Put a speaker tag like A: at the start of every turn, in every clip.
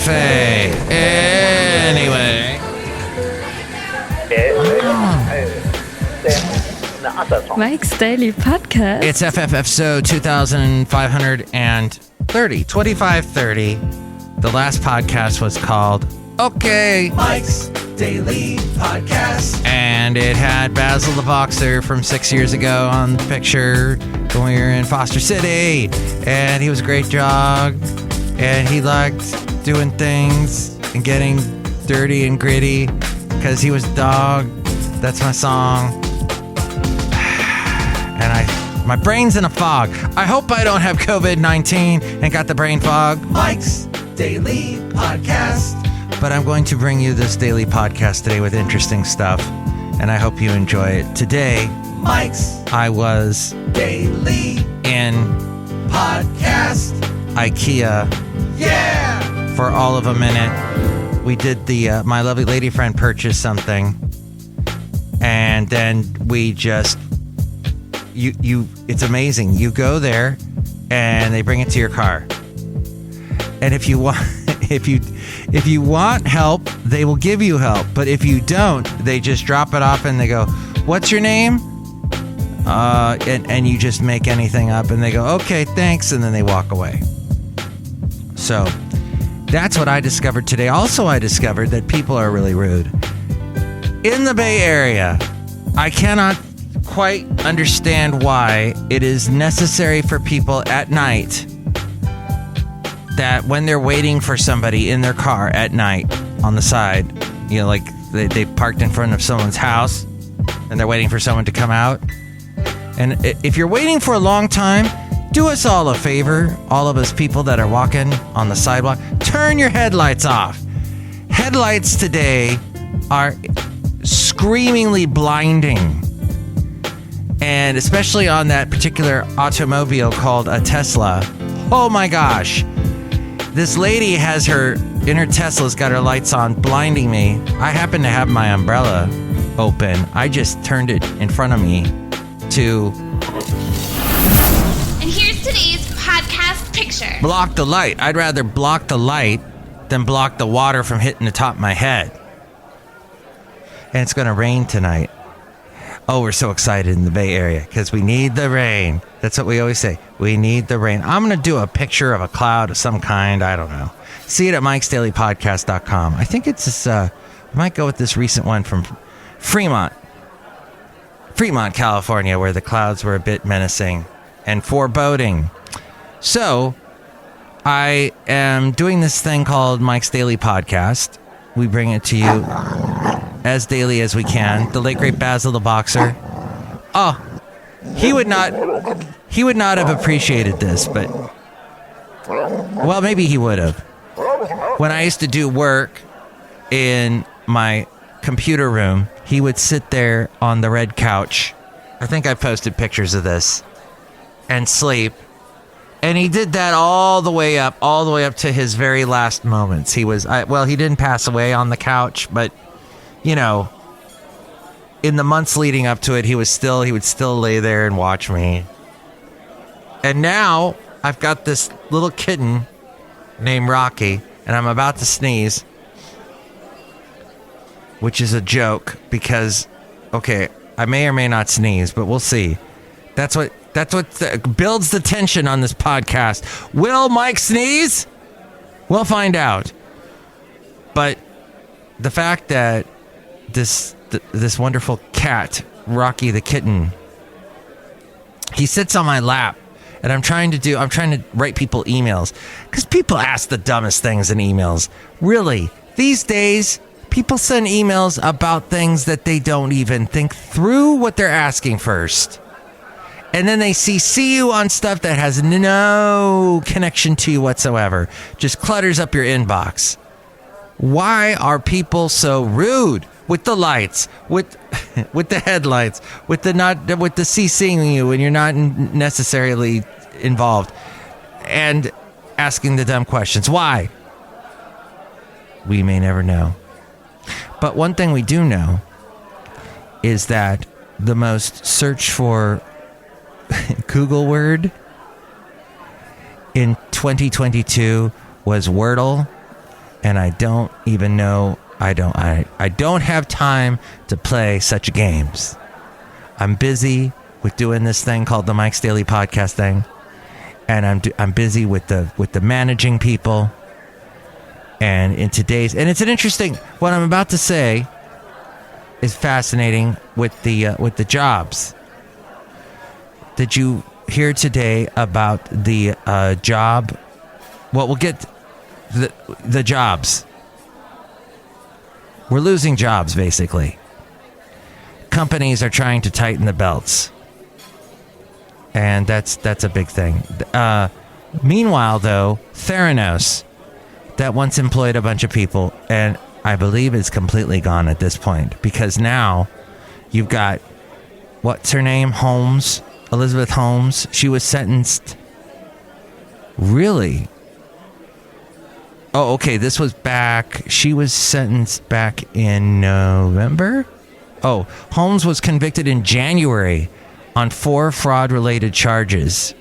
A: cafe. Anyway.
B: Mike's Daily Podcast.
A: It's FFFSO 2530. The last podcast was called Okay, Mike's Daily Podcast. And it had Basil the Boxer from 6 years ago on the picture when we were in Foster City. And he was a great dog. And he liked doing things and getting dirty and gritty because he was a dog. That's my song. And my brain's in a fog. I hope I don't have COVID-19 and got the brain fog. Mike's Daily Podcast. But I'm going to bring you this daily podcast today with interesting stuff. And I hope you enjoy it. Today, I was daily in podcast IKEA. Yeah! For all of a minute. We did the, my lovely lady friend purchased something. And then we just... it's amazing. You go there and they bring it to your car. And if you want if you want help, they will give you help. But if you don't, they just drop it off and they go, "What's your name?" And you just make anything up and they go, "Okay, thanks," and then they walk away. So that's what I discovered today. Also, I discovered that people are really rude. In the Bay Area, I cannot quite understand why it is necessary for people at night that when they're waiting for somebody in their car at night on the side, you know, like they parked in front of someone's house and they're waiting for someone to come out. And if you're waiting for a long time, do us all a favor, all of us people that are walking on the sidewalk, turn your headlights off. Headlights today are screamingly blinding. And especially on that particular automobile called a Tesla. Oh my gosh. This lady has in her Tesla's got her lights on, blinding me. I happen to have my umbrella open. I just turned it in front of me to...
C: And here's today's podcast picture.
A: Block the light. I'd rather block the light than block the water from hitting the top of my head. And it's going to rain tonight. Oh, we're so excited in the Bay Area because we need the rain. That's what we always say. We need the rain. I'm going to do a picture of a cloud of some kind. I don't know. See it at MikesDailyPodcast.com. I think it's this, I might go with this recent one from Fremont, California, where the clouds were a bit menacing and foreboding. So I am doing this thing called Mike's Daily Podcast. We bring it to you as daily as we can. The late great Basil the Boxer. Oh, he would not have appreciated this, but well, maybe he would have. When I used to do work in my computer room, he would sit there on the red couch. I think I posted pictures of this, and sleep. And he did that all the way up to his very last moments. He didn't pass away on the couch, but you know, in the months leading up to it, he would still lay there and watch me. And now I've got this little kitten named Rocky, and I'm about to sneeze, which is a joke because, okay, I may or may not sneeze, but we'll see. That's what builds the tension on this podcast. Will Mike sneeze? We'll find out. But the fact that this wonderful cat, Rocky the kitten, he sits on my lap, and I'm trying to write people emails because people ask the dumbest things in emails. Really, these days, people send emails about things that they don't even think through what they're asking first. And then they CC you on stuff that has no connection to you whatsoever. Just clutters up your inbox. Why are people so rude with the lights, with the headlights, with the CCing you when you're not necessarily involved, and asking the dumb questions? Why? We may never know. But one thing we do know is that the most searched for Google word in 2022 was Wordle and I don't even know. I don't have time to play such games. I'm busy with doing this thing called the Mike's Daily Podcast thing, and I'm busy with the managing people. And in today's, and it's an interesting, what I'm about to say is fascinating with the jobs. Did you hear today about the job? Well, we'll get the jobs. We're losing jobs, basically. Companies are trying to tighten the belts. And that's a big thing. Meanwhile, though, Theranos, that once employed a bunch of people, and I believe is completely gone at this point, because now you've got, what's her name? Holmes, Elizabeth Holmes. She was sentenced. Really? Oh, okay. This was back. She was sentenced back in November. Oh, Holmes was convicted in January on 4 fraud-related charges,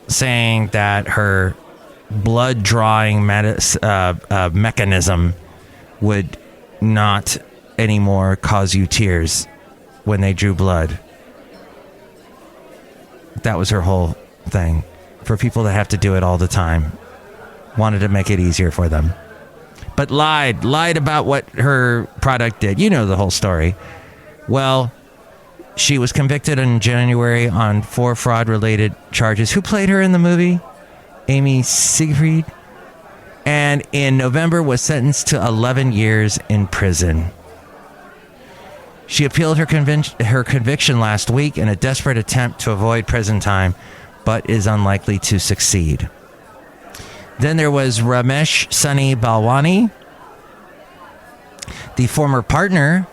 A: saying that her blood drawing mechanism would not anymore cause you tears when they drew blood. That was her whole thing. For people that have to do it all the time. Wanted to make it easier for them. But lied about what her product did. You know the whole story. Well, she was convicted in January on 4 fraud-related charges. Who played her in the movie? Amy Siegfried. And in November was sentenced to 11 years in prison. She appealed her conviction last week in a desperate attempt to avoid prison time, but is unlikely to succeed. Then there was Ramesh Sunny Balwani, the former partner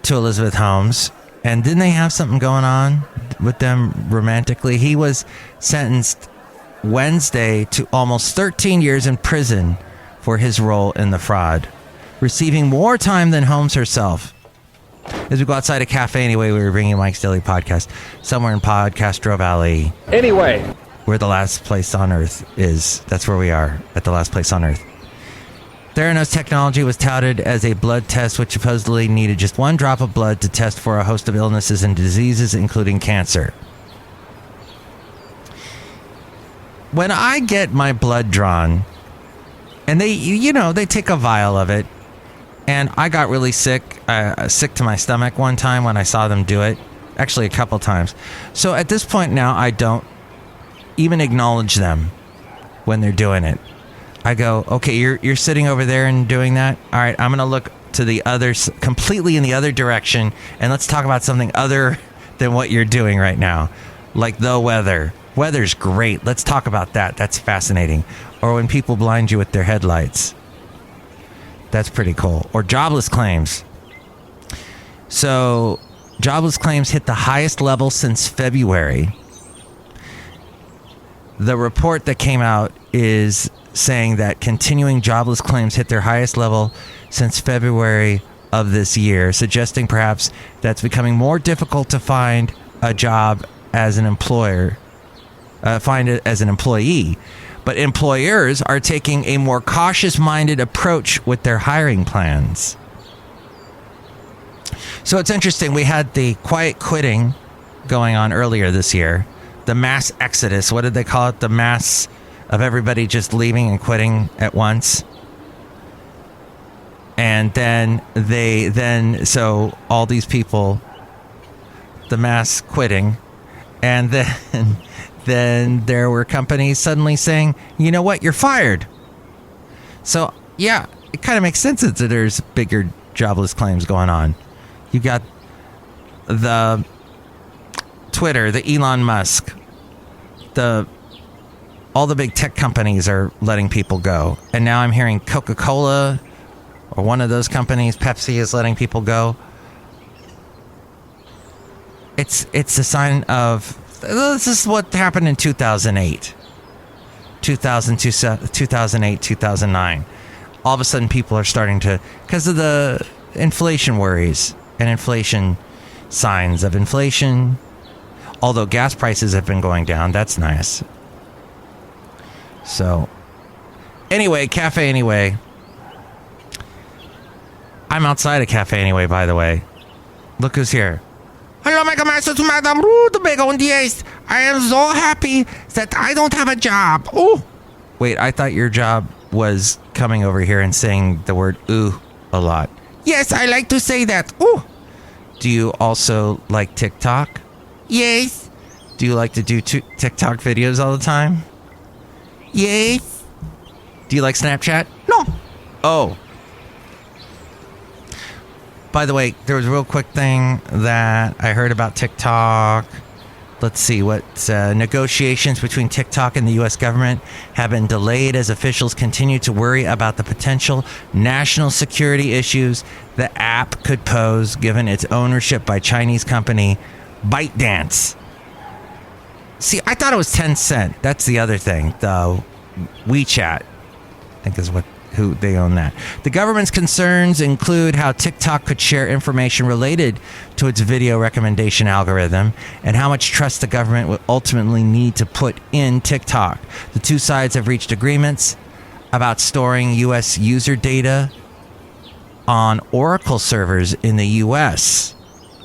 A: to Elizabeth Holmes. And didn't they have something going on with them romantically? He was sentenced Wednesday to almost 13 years in prison for his role in the fraud, receiving more time than Holmes herself. As we go outside a cafe anyway, we were bringing Mike's Daily Podcast somewhere in Podcastro Valley.
D: Anyway,
A: where the last place on Earth is. That's where we are, at the last place on Earth. Theranos technology was touted as a blood test which supposedly needed just 1 drop of blood to test for a host of illnesses and diseases, including cancer. When I get my blood drawn, and they take a vial of it, and I got really sick to my stomach one time when I saw them do it. Actually, a couple times. So at this point now, I don't even acknowledge them when they're doing it. I go, okay, you're sitting over there and doing that. All right, I'm going to look to the other, completely in the other direction, and let's talk about something other than what you're doing right now, like the weather. Weather's great. Let's talk about that. That's fascinating. Or when people blind you with their headlights. That's pretty cool. Or jobless claims. So, jobless claims hit the highest level since February. The report that came out is saying that continuing jobless claims hit their highest level since February of this year, suggesting perhaps that's becoming more difficult to find a job as an employer, find it as an employee. But employers are taking a more cautious-minded approach with their hiring plans. So it's interesting. We had the quiet quitting going on earlier this year. The mass exodus. What did they call it? The mass of everybody just leaving and quitting at once. And then so all these people, the mass quitting. And then there were companies suddenly saying, you know what, you're fired. So, yeah, it kind of makes sense that there's bigger jobless claims going on. You got the Twitter, the Elon Musk, all the big tech companies are letting people go. And now I'm hearing Coca-Cola or one of those companies, Pepsi, is letting people go. It's a sign of, this is what happened in 2008, 2008, 2009. All of a sudden people are starting to, because of the inflation worries and inflation signs of inflation. Although gas prices have been going down, that's nice. So Anyway, Cafe Anyway. I'm outside of Cafe Anyway, by the way. Look who's here. Hello, my master to Madame Rootabega on the 8th. I am so happy that I don't have a job. Oh, wait, I thought your job was coming over here and saying the word ooh a lot. Yes, I like to say that. Ooh. Do you also like TikTok? Yes. Do you like to do TikTok videos all the time? Yes. Do you like Snapchat? No. Oh. By the way, there was a real quick thing that I heard about TikTok. Let's see what negotiations between TikTok and the U.S. government have been delayed as officials continue to worry about the potential national security issues the app could pose given its ownership by Chinese company ByteDance. See, I thought it was Tencent. That's the other thing. The WeChat, I think is who they own that. The government's concerns include how TikTok could share information related to its video recommendation algorithm and how much trust the government will ultimately need to put in TikTok. The two sides have reached agreements about storing U.S. user data on Oracle servers in the U.S.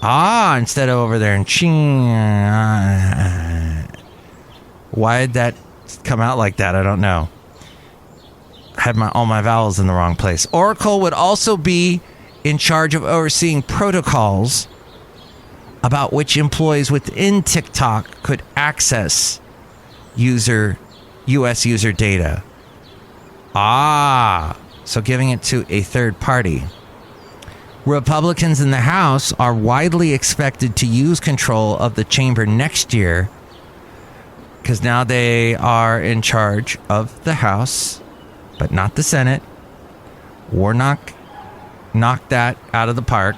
A: Instead of over there in China. Why did that come out like that? I don't know. Had all my vowels in the wrong place. Oracle would also be in charge of overseeing protocols about which employees within TikTok could access U.S. user data. So giving it to a third party. Republicans in the House are widely expected to use control of the chamber next year because now they are in charge of the House, but not the Senate. Warnock knocked that out of the park.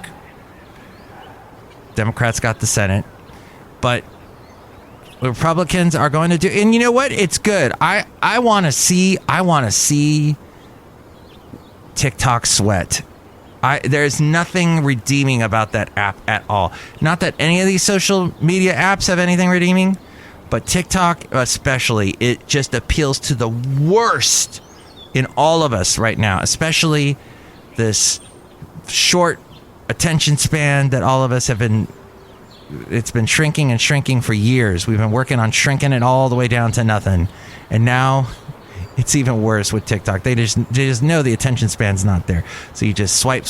A: Democrats got the Senate. But Republicans are going to do, and you know what? It's good. I want to see TikTok sweat. There's nothing redeeming about that app at all. Not that any of these social media apps have anything redeeming, but TikTok especially, it just appeals to the worst in all of us right now, especially this short attention span that all of us have been. It's been shrinking and shrinking for years. We've been working on shrinking it all the way down to nothing. And now it's even worse with TikTok. They just know the attention span's not there. So you just swipe.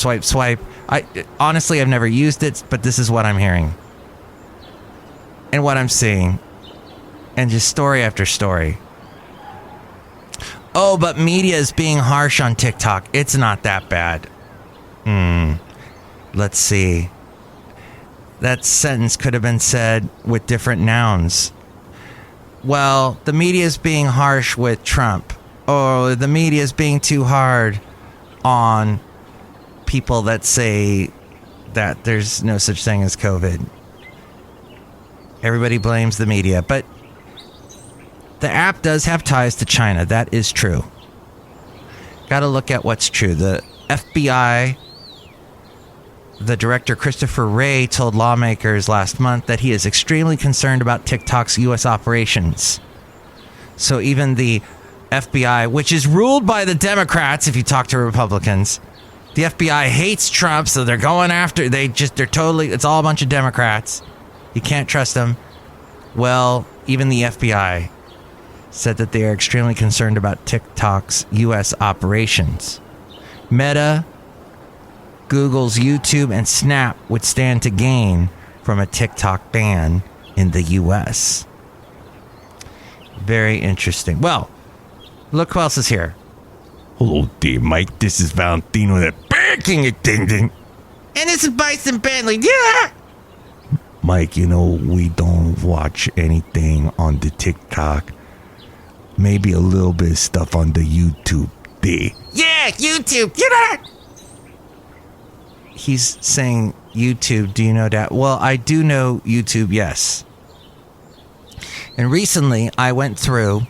A: Honestly, I've never used it, but this is what I'm hearing. And what I'm seeing. And just story after story. Oh, but media is being harsh on TikTok. It's not that bad. Let's see. That sentence could have been said with different nouns. Well, the media is being harsh with Trump. Oh, the media is being too hard on people that say that there's no such thing as COVID. Everybody blames the media, but the app does have ties to China. That is true. Got to look at what's true. The FBI, the director Christopher Wray told lawmakers last month that he is extremely concerned about TikTok's U.S. operations. So even the FBI, which is ruled by the Democrats, if you talk to Republicans, the FBI hates Trump, so they're going after, it's all a bunch of Democrats. You can't trust them. Well, even the FBI said that they are extremely concerned about TikTok's U.S. operations. Meta, Google's YouTube, and Snap would stand to gain from a TikTok ban in the U.S. Very interesting. Well, look who else is here. Hello there, Mike. This is Valentino, the banking attendant. And this is Bison Bentley. Yeah! Mike, we don't watch anything on the TikTok. Maybe a little bit of stuff on the YouTube there. Yeah, YouTube. You know that? He's saying YouTube. Do you know that? Well, I do know YouTube, yes. And recently, I went through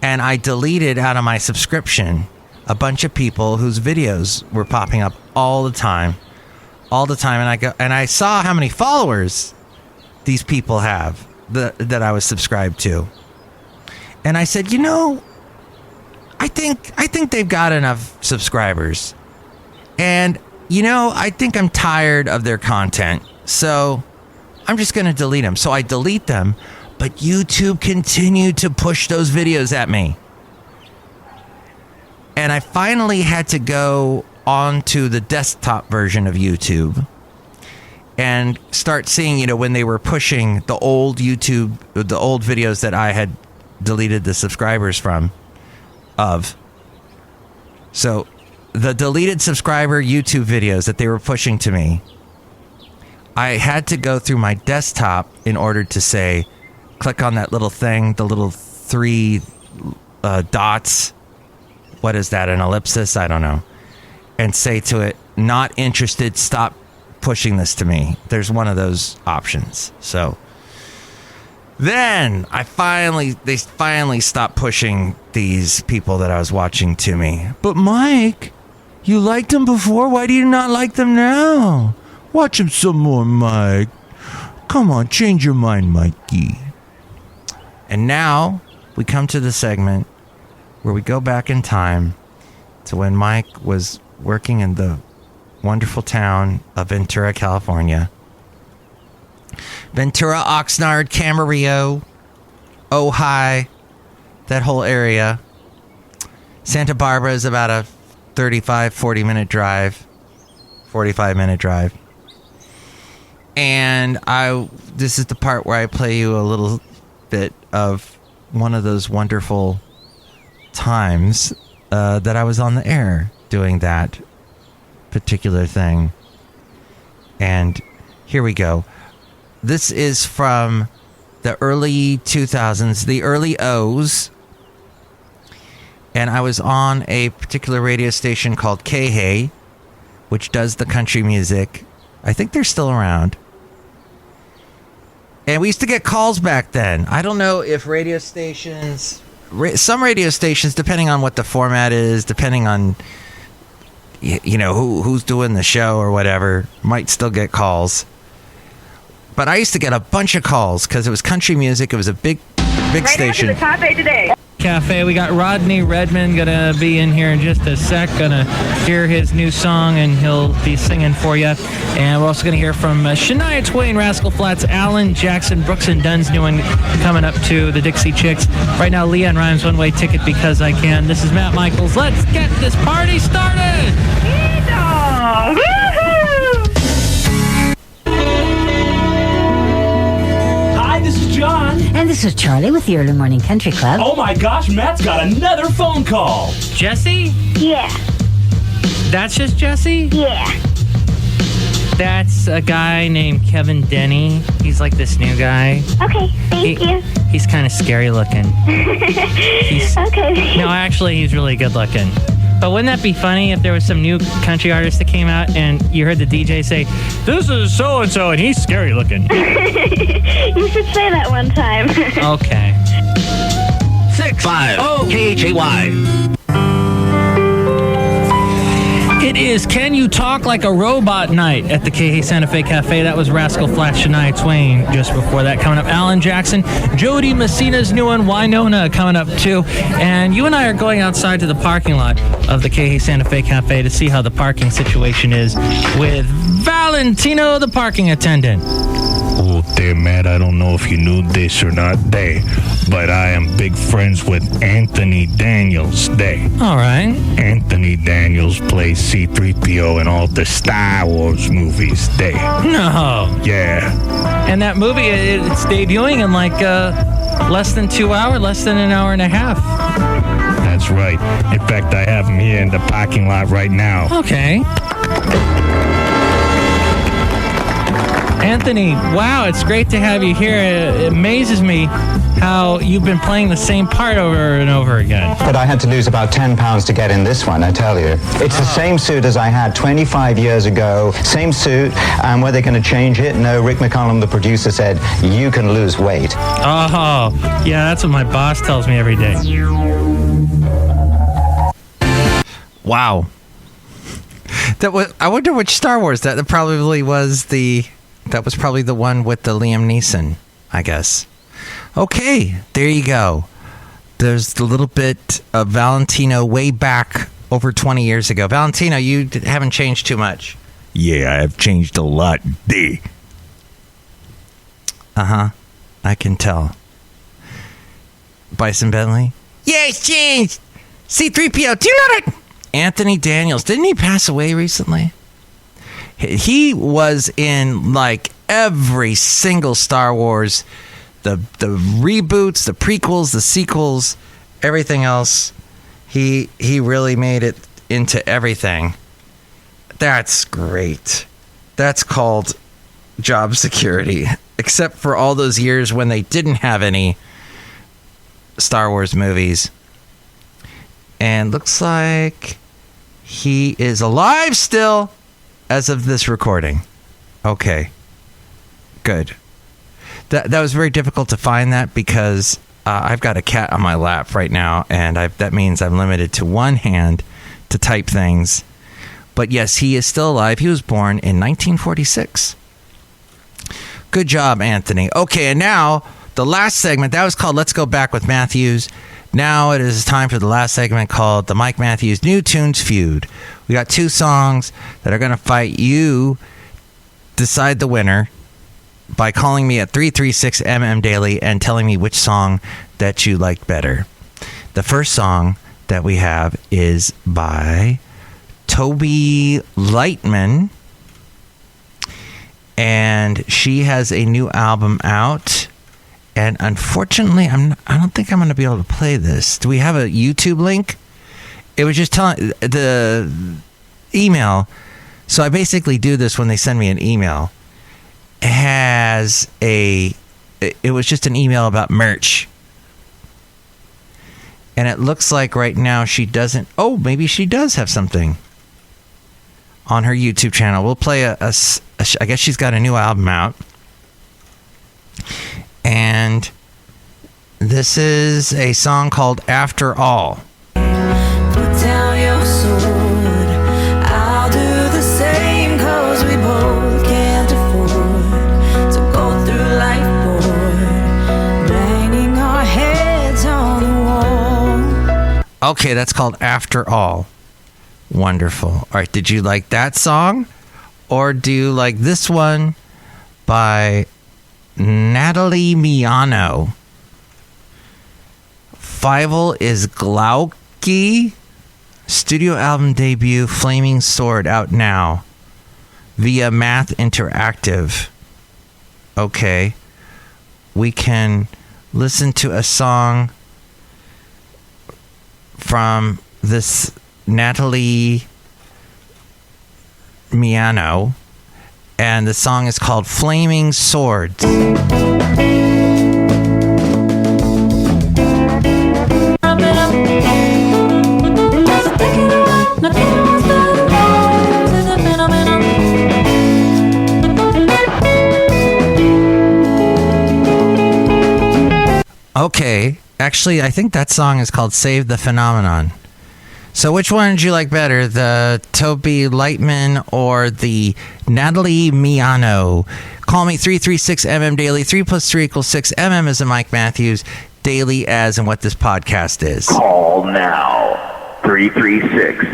A: and I deleted out of my subscription a bunch of people whose videos were popping up all the time. And I saw how many followers these people have that I was subscribed to. And I said, I think they've got enough subscribers. And, I think I'm tired of their content. So I'm just going to delete them. So I delete them, but YouTube continued to push those videos at me. And I finally had to go onto the desktop version of YouTube and start seeing, when they were pushing the old videos that I had deleted the subscribers of. So the deleted subscriber YouTube videos that they were pushing to me, I had to go through my desktop in order to say, click on that little thing, the little 3 dots. What is that, an ellipsis? I don't know. And say to it, not interested, stop pushing this to me. There's one of those options. So then they finally stopped pushing these people that I was watching to me. But Mike, you liked them before. Why do you not like them now? Watch them some more, Mike. Come on, change your mind, Mikey. And now we come to the segment where we go back in time to when Mike was working in the wonderful town of Ventura, California. Ventura, Oxnard, Camarillo, Ojai, that whole area. Santa Barbara is about a 45-minute drive. And this is the part where I play you a little bit of one of those wonderful times that I was on the air doing that particular thing. And here we go. This is from the early 2000s, the early O's. And I was on a particular radio station called Chely, which does the country music. I think they're still around. And we used to get calls back then. I don't know if radio stations, some radio stations, depending on what the format is, depending on, who's doing the show or whatever, might still get calls. But I used to get a bunch of calls because it was country music. It was a big station.
D: Right after the cafe today.
E: Cafe. We got Rodney Redmond gonna be in here in just a sec. Gonna hear his new song and he'll be singing for you. And we're also gonna hear from Shania Twain, Rascal Flatts, Alan Jackson, Brooks and Dunn's new one coming up to the Dixie Chicks. Right now, Leanne Rhymes, One Way Ticket Because I Can. This is Matt Michaels. Let's get this party started.
D: Woohoo!
F: This is John.
G: And this is Charlie with the Early Morning Country Club.
F: Oh my gosh, Matt's got another phone call.
E: Jesse?
D: Yeah.
E: That's just Jesse?
D: Yeah.
E: That's a guy named Kevin Denny. He's like this new guy.
D: Okay, thank you.
E: He's kind of scary looking.
D: Okay.
E: No, actually, he's really good looking. But wouldn't that be funny if there was some new country artist that came out and you heard the DJ say, "This is so-and-so and he's scary looking."
D: You should say that one time.
E: Okay.
F: 650 KHAY.
E: It is Can You Talk Like a Robot night at the Chely Santa Fe Cafe. That was Rascal Flatts, Shania Twain just before that. Coming up, Alan Jackson, Jody Messina's new one, Winona, coming up too. And you and I are going outside to the parking lot of the Chely Santa Fe Cafe to see how the parking situation is with Valentino, the parking attendant.
H: Oh, damn, Matt, I don't know if you knew this or not, but I am big friends with Anthony Daniels,
E: All right.
H: Anthony Daniels plays C-3PO in all the Star Wars movies,
E: No.
H: Yeah.
E: And that movie, it's debuting in like less than an hour and a half.
H: That's right. In fact, I have him here in the parking lot right now.
E: Okay. Anthony, wow, it's great to have you here. It amazes me how you've been playing the same part over and over again.
I: But I had to lose about 10 pounds to get in this one, I tell you. It's the same suit as I had 25 years ago. Same suit. And were they going to change it? No, Rick McCollum, the producer, said, you can lose weight.
E: Oh, yeah, that's what my boss tells me every day.
A: Wow. I wonder which Star Wars that probably was the... That was probably the one with the Liam Neeson, I guess. Okay, there you go. There's a little bit of Valentino way back over 20 years ago. Valentino, you haven't changed too much.
H: Yeah, I have changed a lot, D.
A: Uh-huh. I can tell. Bison Bentley? Yeah, it's changed. C-3PO, do you know that? Anthony Daniels. Didn't he pass away recently? He was in, like, every single Star Wars. The reboots, the prequels, the sequels, everything else. He really made it into everything. That's great. That's called job security. Except for all those years when they didn't have any Star Wars movies. And looks like he is alive still as of this recording. Okay. Good. That was very difficult to find that because I've got a cat on my lap right now, and that means I'm limited to one hand to type things. But yes, he is still alive. He was born in 1946. Good job, Anthony. Okay, and now the last segment, that was called Let's Go Back with Matthews. Now it is time for the last segment called the Mike Matthews New Tunes Feud. We got 2 songs that are going to fight. You decide the winner by calling me at 336 Daily and telling me which song that you liked better. The first song that we have is by Toby Lightman, and she has a new album out. And unfortunately, I don't think I'm going to be able to play this. Do we have a YouTube link? It was just telling the email. So I basically do this when they send me an email. It was just an email about merch. And it looks like right now she doesn't. Oh, maybe she does have something on her YouTube channel. We'll play I guess she's got a new album out. And this is a song called After All.
J: Put down your sword. I'll do the same, 'cause we both can't afford to go through life bored, banging our heads on the wall.
A: Okay, that's called After All. Wonderful. All right, did you like that song? Or do you like this one by Natalie Miano? Fievel is Glauky. Studio album debut, Flaming Sword, out now via Math Interactive. Okay. We can listen to a song from this Natalie Miano, and the song is called Flaming Swords. Okay, actually, I think that song is called Save the Phenomenon. So which one did you like better, the Toby Lightman or the Natalie Miano? Call me 336 Daily. 3 + 3 = 6. is the Mike Matthews Daily, as in what this podcast is.
K: Call now 336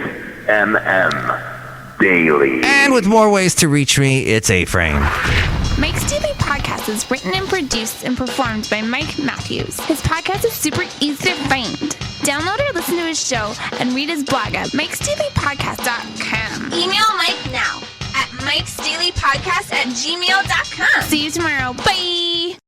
K: Daily.
A: And with more ways to reach me, it's A-Frame.
C: Mike's Daily Podcast is written and produced and performed by Mike Matthews. His podcast is super easy to find. Download or listen to his show and read his blog at MikesDailyPodcast.com. Email Mike now at MikesDailyPodcast@gmail.com. See you tomorrow. Bye.